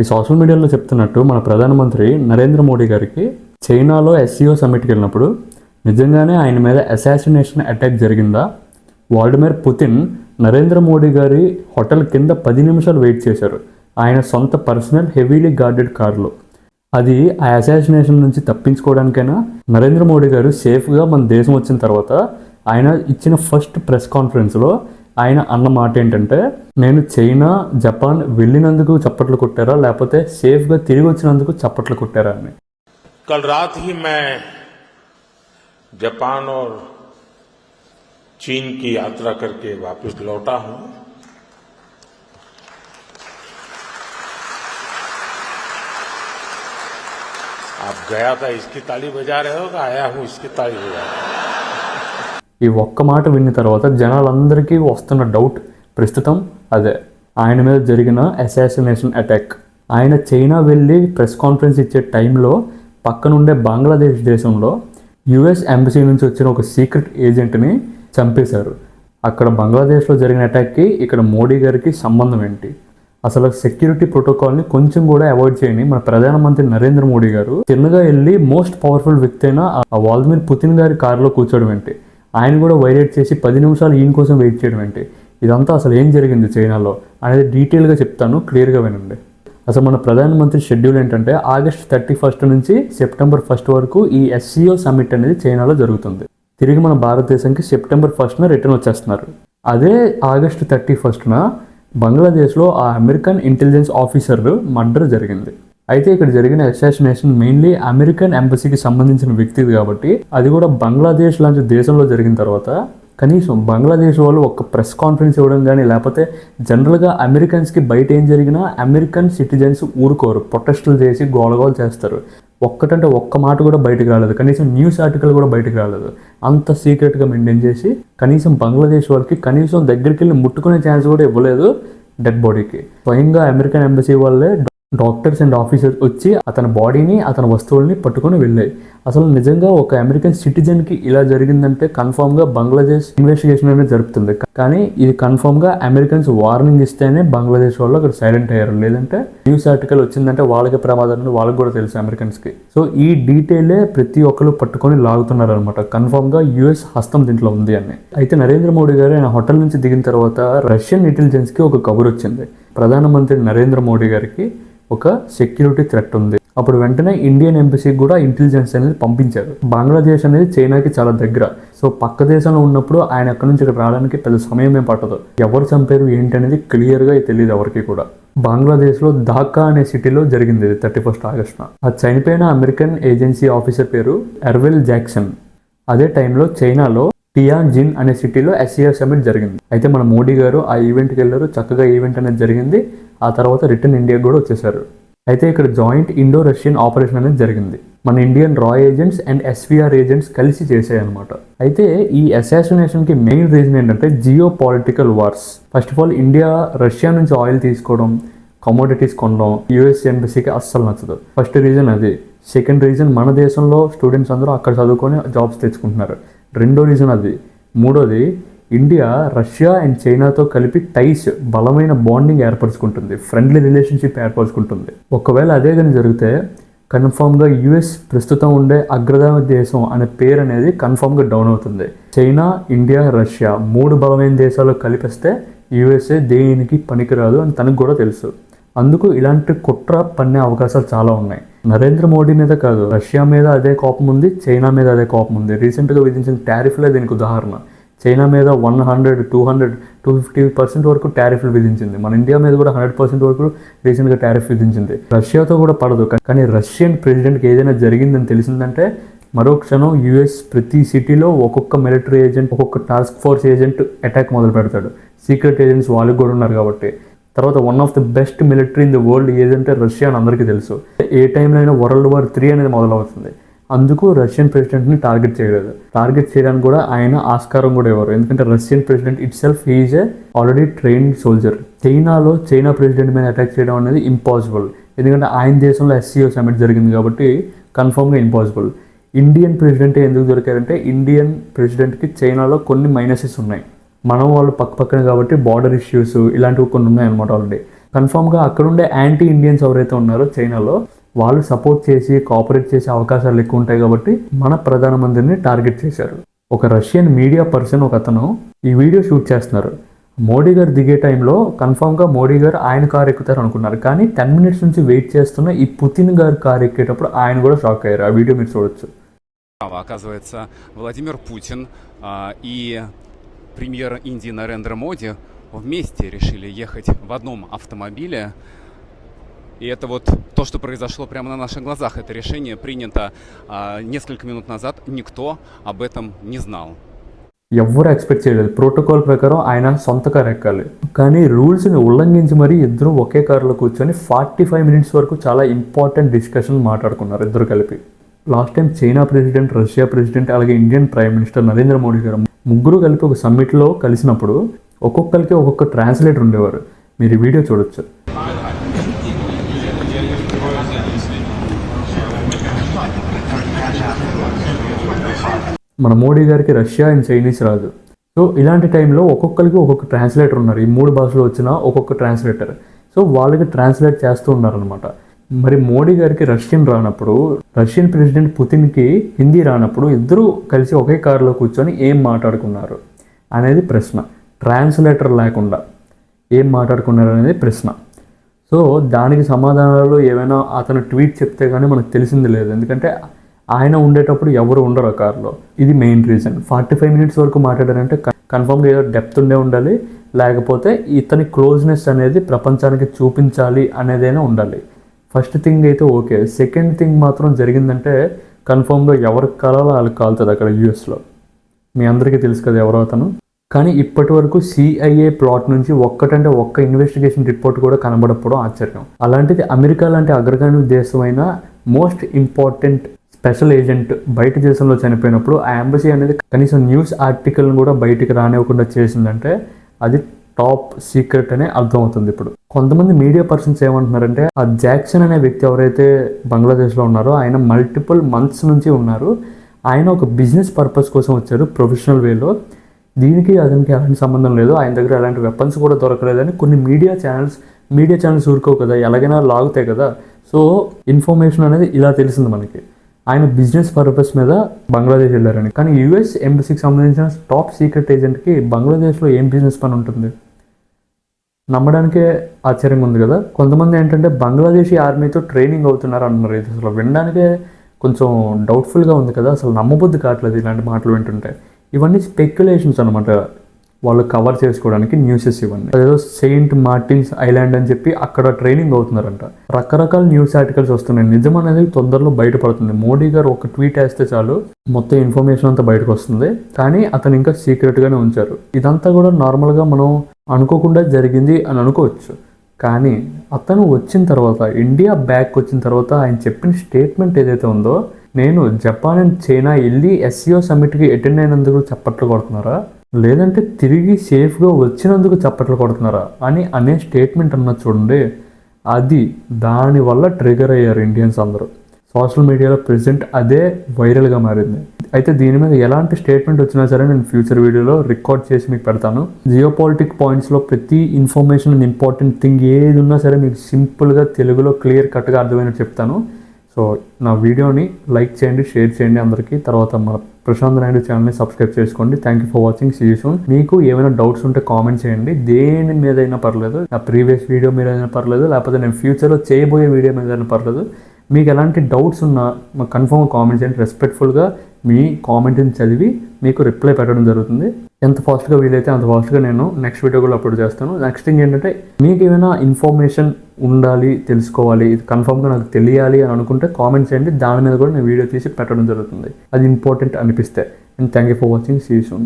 ఈ సోషల్ మీడియాలో చెప్తున్నట్టు మన ప్రధానమంత్రి నరేంద్ర మోడీ గారికి చైనాలో ఎస్సీఓ సమ్మిట్కి వెళ్ళినప్పుడు నిజంగానే ఆయన మీద అసాసినేషన్ అటాక్ జరిగిందా? వ్లాదిమిర్ పుతిన్ నరేంద్ర మోడీ గారి హోటల్ కింద 10 నిమిషాలు వెయిట్ చేశారు ఆయన సొంత పర్సనల్ హెవీలీ గార్డెడ్ కార్లో. అది ఆ అసాసినేషన్ నుంచి తప్పించుకోవడానికైనా నరేంద్ర మోడీ గారు సేఫ్గా మన దేశం వచ్చిన తర్వాత ఆయన ఇచ్చిన ఫస్ట్ ప్రెస్ కాన్ఫరెన్స్లో ఆయన అన్న మాట ఏంటంటే, నేను చైనా జపాన్ వెళ్ళినందుకు చప్పట్లు కొట్టారా లేకపోతే సేఫ్గా తిరిగి వచ్చినందుకు చప్పట్లు కొట్టారా అని. कल रात ही मैं जापान और चीन की यात्रा करके वापस लौटा हूं. आप गया था इसकी ताली बजा रहे हो, आया हूं इसकी ताली बजा रहे हो. ఈ ఒక్క మాట విన్న తర్వాత జనాలందరికీ వస్తున్న డౌట్ ప్రస్తుతం అదే, ఆయన మీద జరిగిన అసాసినేషన్ అటాక్. ఆయన చైనా వెళ్ళి ప్రెస్ కాన్ఫరెన్స్ ఇచ్చే టైంలో పక్కనుండే బంగ్లాదేశ్ దేశంలో యుఎస్ ఎంబసీ నుంచి వచ్చిన ఒక సీక్రెట్ ఏజెంట్ని చంపేశారు. అక్కడ బంగ్లాదేశ్లో జరిగిన అటాక్కి ఇక్కడ మోడీ గారికి సంబంధం ఏంటి? అసలు సెక్యూరిటీ ప్రోటోకాల్ని కొంచెం కూడా అవాయిడ్ చేయని మన ప్రధానమంత్రి నరేంద్ర మోడీ గారు చిన్నగా వెళ్ళి మోస్ట్ పవర్ఫుల్ వ్యక్తి అయిన ఆ వ్లాదిమిర్ పుతిన్ గారి కారులో కూర్చోవడం ఏంటి? ఆయన కూడా వైలేట్ చేసి 10 నిమిషాలు ఈయన కోసం వెయిట్ చేయడం ఏంటి? ఇదంతా అసలు ఏం జరిగింది చైనాలో అనేది డీటెయిల్గా చెప్తాను, క్లియర్గా వినండి. అసలు మన ప్రధానమంత్రి షెడ్యూల్ ఏంటంటే ఆగస్ట్ 31 నుంచి సెప్టెంబర్ 1 వరకు ఈ ఎస్సీఓ సమ్మిట్ అనేది చైనాలో జరుగుతుంది. తిరిగి మన భారతదేశానికి సెప్టెంబర్ 1 రిటర్న్ వచ్చేస్తున్నారు. అదే ఆగస్ట్ 31 బంగ్లాదేశ్లో ఆ అమెరికన్ ఇంటెలిజెన్స్ ఆఫీసర్ మర్డర్ జరిగింది. అయితే ఇక్కడ జరిగిన అసాసినేషన్ మెయిన్లీ అమెరికన్ ఎంబసీకి సంబంధించిన వ్యక్తిది కాబట్టి, అది కూడా బంగ్లాదేశ్ లాంటి దేశంలో జరిగిన తర్వాత కనీసం బంగ్లాదేశ్ వాళ్ళు ఒక ప్రెస్ కాన్ఫరెన్స్ ఇవ్వడం కానీ లేకపోతే జనరల్గా అమెరికన్స్కి బయట ఏం జరిగినా అమెరికన్ సిటిజన్స్ ఊరుకోరు, ప్రొటెస్టులు చేసి గోలగోలు చేస్తారు. ఒక్కటంటే ఒక్క మాట కూడా బయటకు రాలేదు, కనీసం న్యూస్ ఆర్టికల్ కూడా బయటకు రాలేదు. అంత సీక్రెట్గా మెయింటైన్ చేసి కనీసం బంగ్లాదేశ్ వాళ్ళకి కనీసం దగ్గరికి వెళ్ళి ముట్టుకునే ఛాన్స్ కూడా ఇవ్వలేదు డెడ్ బాడీకి. స్వయంగా అమెరికన్ ఎంబసీ వాళ్ళే డాక్టర్స్ అండ్ ఆఫీసర్స్ వచ్చి అతని బాడీని అతని వస్తువుల్ని పట్టుకొని వెళ్ళాయి. అసలు నిజంగా ఒక అమెరికన్ సిటిజన్కి ఇలా జరిగిందంటే కన్ఫామ్గా బంగ్లాదేశ్ ఇన్వెస్టిగేషన్ అనేది జరుపుతుంది. కానీ ఇది కన్ఫామ్గా అమెరికన్స్ వార్నింగ్ ఇస్తేనే బంగ్లాదేశ్ వాళ్ళు అక్కడ సైలెంట్ అయ్యారు. లేదంటే న్యూస్ ఆర్టికల్ వచ్చిందంటే వాళ్ళకి ప్రమాదం వాళ్ళకి కూడా తెలుసు అమెరికన్స్కి. సో ఈ డీటెయిలే ప్రతి ఒక్కరు పట్టుకొని లాగుతున్నారు అనమాట. కన్ఫామ్గా యుఎస్ హస్తం దీంట్లో ఉంది అని. అయితే నరేంద్ర మోడీ గారు ఆయన హోటల్ నుంచి దిగిన తర్వాత రష్యన్ ఇంటెలిజెన్స్కి ఒక కబుర్ వచ్చింది, ప్రధానమంత్రి నరేంద్ర మోడీ గారికి ఒక సెక్యూరిటీ థ్రెట్ ఉంది. అప్పుడు వెంటనే ఇండియన్ ఎంబసీకి కూడా ఇంటెలిజెన్స్ అనేది పంపించారు. బంగ్లాదేశ్ అనేది చైనాకి చాలా దగ్గర. సో పక్క దేశంలో ఉన్నప్పుడు ఆయన అక్కడి నుంచి ఇక్కడ రావడానికి పెద్ద సమయం ఏం పట్టదు. ఎవరు చంపారు ఏంటి అనేది క్లియర్గా తెలియదు ఎవరికి కూడా. బంగ్లాదేశ్లో ఢాకా అనే సిటీలో జరిగింది 31 ఆగస్టున. ఆ చనిపోయిన అమెరికన్ ఏజెన్సీ ఆఫీసర్ పేరు ఎర్వెల్ జాక్సన్. అదే టైంలో చైనాలో టియాన్జిన్ అనే సిటీలో ఎస్సీఓ సమ్మిట్ జరిగింది. అయితే మన మోడీ గారు ఆ ఈవెంట్కి వెళ్ళారు, చక్కగా ఈవెంట్ అనేది జరిగింది. ఆ తర్వాత రిటర్న్ ఇండియాకి కూడా వచ్చేసారు. అయితే ఇక్కడ జాయింట్ ఇండో రష్యన్ ఆపరేషన్ అనేది జరిగింది. మన ఇండియన్ రా ఏజెంట్స్ అండ్ ఎస్వీఆర్ ఏజెంట్స్ కలిసి చేసాయన్నమాట. అయితే ఈ అసాసినేషన్కి మెయిన్ రీజన్ ఏంటంటే geo political wars. First of all India Russia నుంచి ఆయిల్ తీసుకోవడం, కమోడిటీస్ కొనడం యుఎస్ ఎంబసీకి అస్సలు నచ్చదు. ఫస్ట్ రీజన్ అది. సెకండ్ రీజన్ మన దేశంలో స్టూడెంట్స్ అందరూ అక్కడ చదువుకొని జాబ్స్ తెచ్చుకుంటున్నారు. రెండో రీజన్ అది. మూడోది, ఇండియా రష్యా అండ్ చైనాతో కలిపి టైస్, బలమైన బాండింగ్ ఏర్పరచుకుంటుంది, ఫ్రెండ్లీ రిలేషన్షిప్ ఏర్పరచుకుంటుంది. ఒకవేళ అదే కానీ జరిగితే కన్ఫామ్గా యుఎస్ ప్రస్తుతం ఉండే అగ్రగామి దేశం అనే పేరు అనేది కన్ఫామ్గా డౌన్ అవుతుంది. చైనా, ఇండియా, రష్యా 3 బలమైన దేశాలు కలిపిస్తే యుఎస్ఏ దేనికి పనికిరాదు అని తనకు కూడా తెలుసు. అందుకు ఇలాంటి కుట్ర పన్నే అవకాశాలు చాలా ఉన్నాయి. నరేంద్ర మోడీ మీద కాదు, రష్యా మీద అదే కోపం ఉంది, చైనా మీద అదే కోపం ఉంది. రీసెంట్గా విధించిన టారిఫ్లే దీనికి ఉదాహరణ. చైనా మీద 100, 200, 250% వరకు టారిఫ్లు విధించింది. మన ఇండియా మీద కూడా 100% వరకు రీసెంట్గా టారిఫ్ విధించింది. రష్యాతో కూడా పడదు. కానీ రష్యన్ ప్రెసిడెంట్కి ఏదైనా జరిగిందని తెలిసిందంటే మరో క్షణం యుఎస్ ప్రతి సిటీలో ఒక్కొక్క మిలిటరీ ఏజెంట్, ఒక్కొక్క టాస్క్ ఫోర్స్ ఏజెంట్ అటాక్ మొదలు పెడతాడు. సీక్రెట్ ఏజెంట్స్ వాళ్ళకి కూడా ఉన్నారు కాబట్టి. తర్వాత one of the best military in the world ఏదంటే రష్యా అని అందరికీ తెలుసు. ఏ టైంలో అయినా World War III అనేది మొదలవుతుంది. అందుకు రష్యన్ ప్రెసిడెంట్ని టార్గెట్ చేయలేదు. టార్గెట్ చేయడానికి కూడా ఆయన ఆస్కారం కూడా ఇవ్వరు. ఎందుకంటే Russian president it self he is A already trained soldier. China president మీద అటాక్ చేయడం అనేది ఇంపాసిబుల్. ఎందుకంటే ఆయన దేశంలో ఎస్సీఓ సమ్మిట్ జరిగింది కాబట్టి కన్ఫర్మ్గా ఇంపాసిబుల్. ఇండియన్ ప్రెసిడెంట్ ఎందుకు దొరికారంటే ఇండియన్ ప్రెసిడెంట్కి చైనాలో కొన్ని మైనసెస్ ఉన్నాయి. మనం వాళ్ళు పక్కనే కాబట్టి బార్డర్ ఇష్యూస్ ఇలాంటివి కొన్ని ఉన్నాయన్నమాట ఆల్రెడీ. కన్ఫామ్గా అక్కడుండే యాంటీ ఇండియన్స్ ఎవరైతే ఉన్నారో చైనాలో వాళ్ళు సపోర్ట్ చేసి కోఆపరేట్ చేసే అవకాశాలు ఎక్కువ ఉంటాయి కాబట్టి మన ప్రధానమంత్రిని టార్గెట్ చేశారు. ఒక రష్యన్ మీడియా పర్సన్ ఒక అతను ఈ వీడియో షూట్ చేస్తున్నారు. మోడీ గారు దిగే టైంలో కన్ఫామ్గా మోడీ గారు ఆయన కారు ఎక్కుతారు అనుకున్నారు, కానీ 10 minutes నుంచి వెయిట్ చేస్తున్న ఈ పుతిన్ గారు కారు ఎక్కేటప్పుడు ఆయన కూడా షాక్ అయ్యారు. ఆ వీడియో మీరు చూడొచ్చు. Оказывается, Владимир Путин и премьер Индии Нарендра Моди вместе решили ехать в одном автомобиле. И это вот то, что произошло прямо на наших глазах. Это решение принято несколько минут назад. Никто об этом не знал. ఎవ్వరు ఎక్స్పెక్ట్ చేయలేదు. ప్రోటోకాల్ ప్రకారం ఆయన సొంత కారు ఎక్కాలి, కానీ రూల్స్ని ఉల్లంఘించి మరీ ఇద్దరు ఒకే కారులో కూర్చొని 45 minutes వరకు చాలా ఇంపార్టెంట్ డిస్కషన్ మాట్లాడుకున్నారు ఇద్దరు కలిపి. Last time China president, Russia president, అలాగే Indian prime minister Narendra Modi garu ముగ్గురు కలిపి ఒక సమ్మిట్లో కలిసినప్పుడు ఒక్కొక్కరికి ఒక్కొక్క ట్రాన్స్లేటర్ ఉండేవారు. మీరు ఈ వీడియో చూడొచ్చు. మన మోడీ గారికి రష్యా అండ్ చైనీస్ రాదు. సో ఇలాంటి టైంలో ఒక్కొక్కరికి ఒక్కొక్క ట్రాన్స్లేటర్ ఉన్నారు. ఈ 3 భాషలు వచ్చిన ఒక్కొక్క ట్రాన్స్లేటర్. సో వాళ్ళకి ట్రాన్స్లేట్ చేస్తూ ఉన్నారనమాట. మరి మోడీ గారికి రష్యన్ రానప్పుడు, రష్యన్ ప్రెసిడెంట్ పుతిన్కి హిందీ రానప్పుడు ఇద్దరూ కలిసి ఒకే కారులో కూర్చొని ఏం మాట్లాడుకున్నారు అనేది ప్రశ్న. ట్రాన్స్లేటర్ లేకుండా ఏం మాట్లాడుకున్నారు అనేది ప్రశ్న. సో దానికి సమాధానాలు ఏమైనా అతను ట్వీట్ చెప్తే కానీ మనకు తెలిసింది లేదు, ఎందుకంటే ఆయన ఉండేటప్పుడు ఎవరు ఉండరు ఆ కారులో. ఇది మెయిన్ రీజన్. 45 minutes వరకు మాట్లాడారంటే కన్ఫర్మ్గా ఏదో డెప్త్ ఉండే ఉండాలి, లేకపోతే ఇతని క్లోజ్నెస్ అనేది ప్రపంచానికి చూపించాలి అనేదైనా ఉండాలి. ఫస్ట్ థింగ్ అయితే ఓకే. సెకండ్ థింగ్ మాత్రం జరిగిందంటే కన్ఫర్మ్గా ఎవరికి కాలాలో వాళ్ళకి కాలుతుంది అక్కడ యూఎస్లో. మీ అందరికీ తెలుసు కదా ఎవరో అతను. కానీ ఇప్పటి వరకు CIA ప్లాట్ నుంచి ఒక్కటంటే ఒక్క ఇన్వెస్టిగేషన్ రిపోర్ట్ కూడా కనబడకపోవడం ఆశ్చర్యం. అలాంటిది అమెరికా లాంటి అగ్రగామి దేశమైన మోస్ట్ ఇంపార్టెంట్ స్పెషల్ ఏజెంట్ బయట దేశంలో చనిపోయినప్పుడు ఆ ఎంబసీ అనేది కనీసం న్యూస్ ఆర్టికల్ని కూడా బయటికి రానివ్వకుండా చేసిందంటే అది టాప్ సీక్రెట్ అనే అర్థమవుతుంది. ఇప్పుడు కొంతమంది మీడియా పర్సన్స్ ఏమంటున్నారంటే ఆ జాక్సన్ అనే వ్యక్తి ఎవరైతే బంగ్లాదేశ్లో ఉన్నారో ఆయన మల్టిపుల్ మంత్స్ నుంచి ఉన్నారు, ఆయన ఒక బిజినెస్ పర్పస్ కోసం వచ్చారు ప్రొఫెషనల్ వేలో, దీనికి అతనికి ఎలాంటి సంబంధం లేదు, ఆయన దగ్గర ఎలాంటి వెపన్స్ కూడా దొరకలేదని కొన్ని మీడియా ఛానల్స్ ఊరుకోవు కదా, ఎలాగైనా లాగుతాయి కదా. సో ఇన్ఫర్మేషన్ అనేది ఇలా తెలిసింది మనకి. ఆయన బిజినెస్ పర్పస్ మీద బంగ్లాదేశ్ వెళ్ళారని. కానీ US ఎంబసీకి సంబంధించిన టాప్ సీక్రెట్ ఏజెంట్కి బంగ్లాదేశ్లో ఏం బిజినెస్ పని ఉంటుంది? నమ్మడానికే ఆశ్చర్యంగా ఉంది కదా. కొంతమంది ఏంటంటే బంగ్లాదేశీ ఆర్మీతో ట్రైనింగ్ అవుతున్నారు అంటున్నారు. ఇది అసలు వినడానికే కొంచెం డౌట్ఫుల్గా ఉంది కదా, అసలు నమ్మబుద్ధి కావట్లేదు ఇలాంటి మాటలు వింటుంటే. ఇవన్నీ స్పెక్యులేషన్స్ అనమాట, వాళ్ళు కవర్ చేసుకోవడానికి న్యూసెస్ ఇవన్నీ. అదేదో సెయింట్ మార్టిన్స్ ఐలాండ్ అని చెప్పి అక్కడ ట్రైనింగ్ అవుతున్నారంట. రకరకాల న్యూస్ ఆర్టికల్స్ వస్తున్నాయి. నిజం అనేది తొందరలో బయటపడుతుంది. మోడీ గారు ఒక ట్వీట్ వేస్తే చాలు మొత్తం ఇన్ఫర్మేషన్ అంతా బయటకు వస్తుంది, కానీ అతను ఇంకా సీక్రెట్గానే ఉంచారు. ఇదంతా కూడా నార్మల్గా మనం అనుకోకుండా జరిగింది అని అనుకోవచ్చు, కానీ అతను వచ్చిన తర్వాత, ఇండియా బ్యాక్ వచ్చిన తర్వాత ఆయన చెప్పిన స్టేట్మెంట్ ఏదైతే ఉందో, నేను జపాన్ అండ్ చైనా వెళ్ళి SCO సమ్మిట్కి అటెండ్ అయినందుకు చప్పట్లు కొడుతున్నారా, లేదంటే తిరిగి సేఫ్గా వచ్చినందుకు చప్పట్లు కొడుతున్నారా అని అనే స్టేట్మెంట్ అన్నది చూడండి. అది దానివల్ల ట్రిగర్ అయ్యారు ఇండియన్స్ అందరూ. సోషల్ మీడియాలో ప్రెజెంట్ అదే వైరల్గా మారింది. అయితే దీని మీద ఎలాంటి స్టేట్మెంట్ వచ్చినా సరే నేను ఫ్యూచర్ వీడియోలో రికార్డ్ చేసి మీకు పెడతాను. జియోపాలిటిక్ పాయింట్స్లో ప్రతి ఇన్ఫర్మేషన్ అండ్ ఇంపార్టెంట్ థింగ్ ఏది ఉన్నా సరే మీకు సింపుల్గా తెలుగులో క్లియర్ కట్గా అర్థమైనట్టు చెప్తాను. సో నా వీడియోని లైక్ చేయండి, షేర్ చేయండి అందరికీ. తర్వాత మన ప్రశాంత్ నాయుడు ఛానల్ని సబ్స్క్రైబ్ చేసుకోండి. Thank you for watching. See you soon. మీకు ఏమైనా డౌట్స్ ఉంటే కామెంట్ చేయండి, దేని మీద అయినా పర్లేదు. నా ప్రీవియస్ వీడియో మీద అయినా పర్లేదు, లేకపోతే నేను ఫ్యూచర్లో చేయబోయే వీడియో మీద అయినా పర్లేదు. మీకు ఎలాంటి డౌట్స్ ఉన్నా మాకు కన్ఫర్మ్గా కామెంట్ చేయండి. రెస్పెక్ట్ఫుల్గా మీ కామెంట్ని చదివి మీకు రిప్లై పెట్టడం జరుగుతుంది. ఎంత ఫాస్ట్గా వీలైతే అంత ఫాస్ట్గా నేను నెక్స్ట్ వీడియో కూడా అప్లోడ్ చేస్తాను. నెక్స్ట్ థింగ్ ఏంటంటే మీకు ఏమైనా ఇన్ఫర్మేషన్ ఉండాలి, తెలుసుకోవాలి, ఇది కన్ఫర్మ్గా నాకు తెలియాలి అని అనుకుంటే కామెంట్ చేయండి. దాని మీద కూడా నేను వీడియో తీసి పెట్టడం జరుగుతుంది, అది ఇంపార్టెంట్ అనిపిస్తే. And thank you for watching. See you soon.